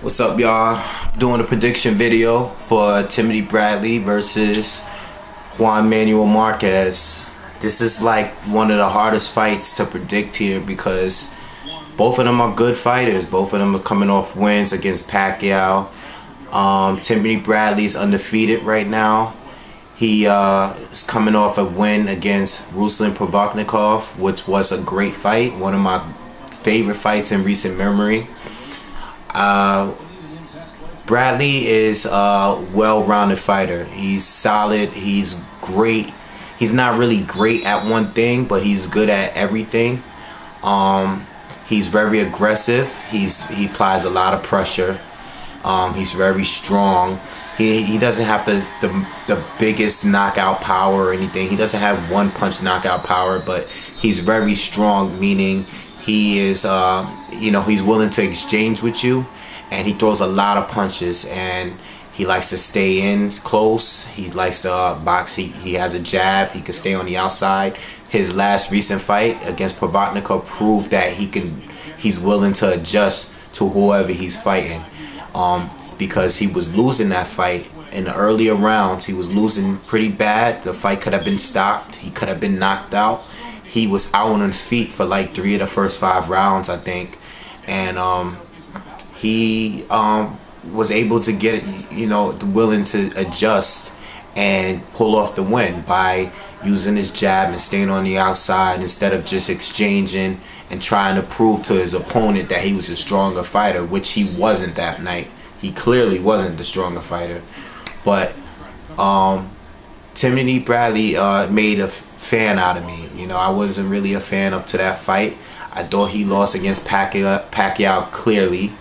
What's up, y'all? Doing a prediction video for Timothy Bradley versus Juan Manuel Marquez. This is like one of the hardest fights to predict here because both of them are good fighters. Both of them are coming off wins against Pacquiao. Timothy Bradley's undefeated right now. He is coming off a win against Ruslan Provodnikov, which was a great fight. One of my favorite fights in recent memory. Bradley is a well-rounded fighter. He's solid. He's great. He's not really great at one thing, but he's good at everything. He's very aggressive. He applies a lot of pressure. He's very strong. He doesn't have the biggest knockout power or anything. He doesn't have one punch knockout power, but he's very strong, meaning he is he's willing to exchange with you, and he throws a lot of punches, and he likes to stay in close. He likes to box. He has a jab. He can stay on the outside. His last recent fight against Provodnikov proved that he's willing to adjust to whoever he's fighting. Because he was losing that fight in the earlier rounds. He was losing pretty bad. The fight could have been stopped. He could have been knocked out. He was out on his feet for like 3 of the first 5 rounds, I think. And he was able to get, willing to adjust and pull off the win by using his jab and staying on the outside instead of just exchanging and trying to prove to his opponent that he was a stronger fighter, which he wasn't that night. He clearly wasn't the stronger fighter. But Timothy Bradley made a fan out of me. I wasn't really a fan up to that fight. I thought he lost against Pacquiao clearly.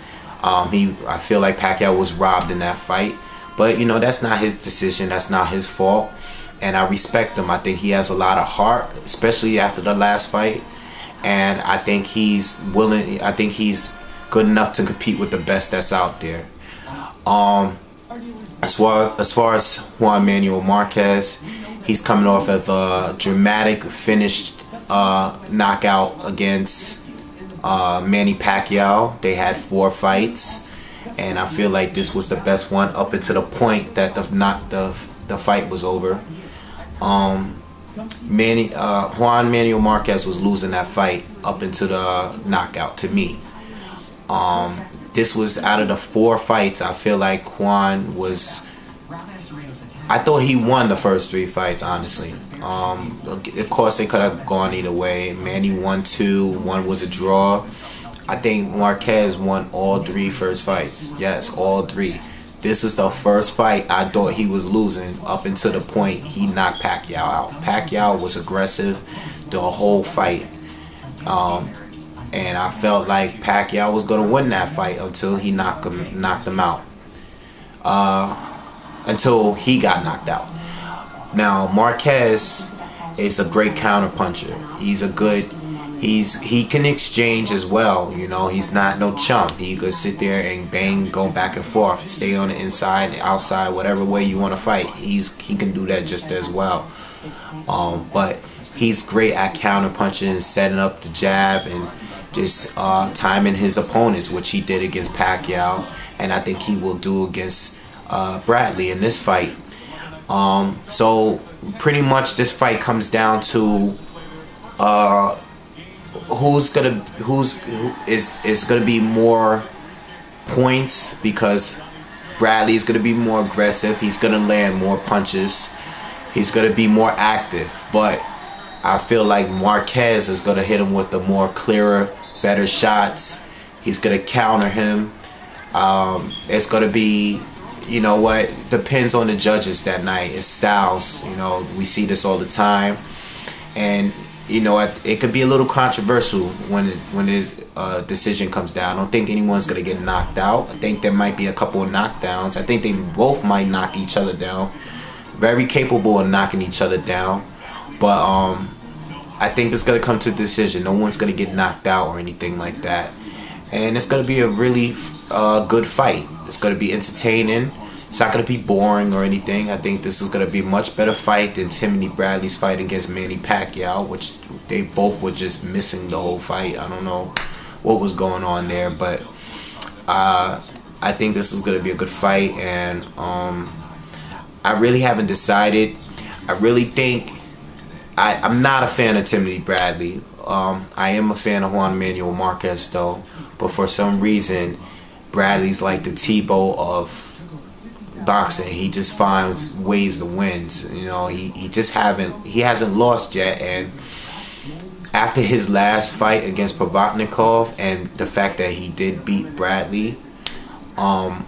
I feel like Pacquiao was robbed in that fight. But, that's not his decision. That's not his fault. And I respect him. I think he has a lot of heart, especially after the last fight. And I think he's willing. I think he's good enough to compete with the best that's out there. As far as Juan Manuel Marquez, he's coming off of a dramatic finished knockout against Manny Pacquiao. They had 4 fights, and I feel like this was the best one up until the point that the fight was over. Juan Manuel Marquez was losing that fight up until the knockout to me. This was out of the 4 fights. I feel like Juan was. I thought he won the first 3 fights, honestly. Of course, they could have gone either way. Manny won 2, 1 was a draw. I think Marquez won all 3 first fights. Yes, all 3. This is the first fight I thought he was losing up until the point he knocked Pacquiao out. Pacquiao was aggressive the whole fight. And I felt like Pacquiao was going to win that fight until he knocked him out. Until he got knocked out. Now, Marquez is a great counter puncher. He can exchange as well. He's not no chump. He could sit there and bang, go back and forth, stay on the inside, the outside, whatever way you want to fight. He can do that just as well. But he's great at counter punching, setting up the jab, and just timing his opponents, which he did against Pacquiao, and I think he will do against Bradley in this fight. So pretty much this fight comes down to who's gonna be more points, because Bradley is gonna be more aggressive. He's gonna land more punches. He's gonna be more active, but I feel like Marquez is gonna hit him with the more clearer, better shots. He's gonna counter him. It's gonna be, depends on the judges that night. It's styles. We see this all the time, and it could be a little controversial when the decision comes down. I don't think anyone's gonna get knocked out. I think there might be a couple of knockdowns. I think they both might knock each other down. Very capable of knocking each other down. But I think it's going to come to a decision. No one's going to get knocked out or anything like that. And it's going to be a really good fight. It's going to be entertaining. It's not going to be boring or anything. I think this is going to be a much better fight than Timothy Bradley's fight against Manny Pacquiao, which they both were just missing the whole fight. I don't know what was going on there. But I think this is gonna be a good fight, and I really haven't decided. I really think I'm not a fan of Timothy Bradley. I am a fan of Juan Manuel Marquez though, but for some reason Bradley's like the Tebow of boxing. He just finds ways to win. You know, he hasn't lost yet, and after his last fight against Provodnikov and the fact that he did beat Bradley, I'm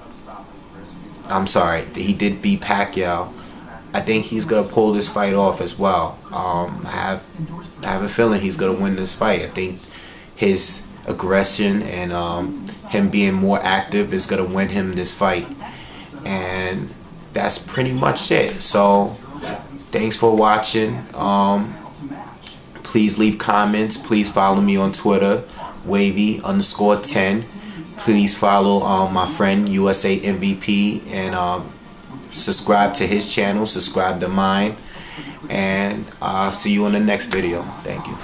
sorry, he did beat Pacquiao, I think he's gonna pull this fight off as well. I have a feeling he's gonna win this fight. I think his aggression and him being more active is gonna win him this fight, and that's pretty much it. So thanks for watching. Please leave comments. Please follow me on Twitter, wavy_10. Please follow my friend USA MVP, and subscribe to his channel, subscribe to mine, and I'll see you in the next video. Thank you.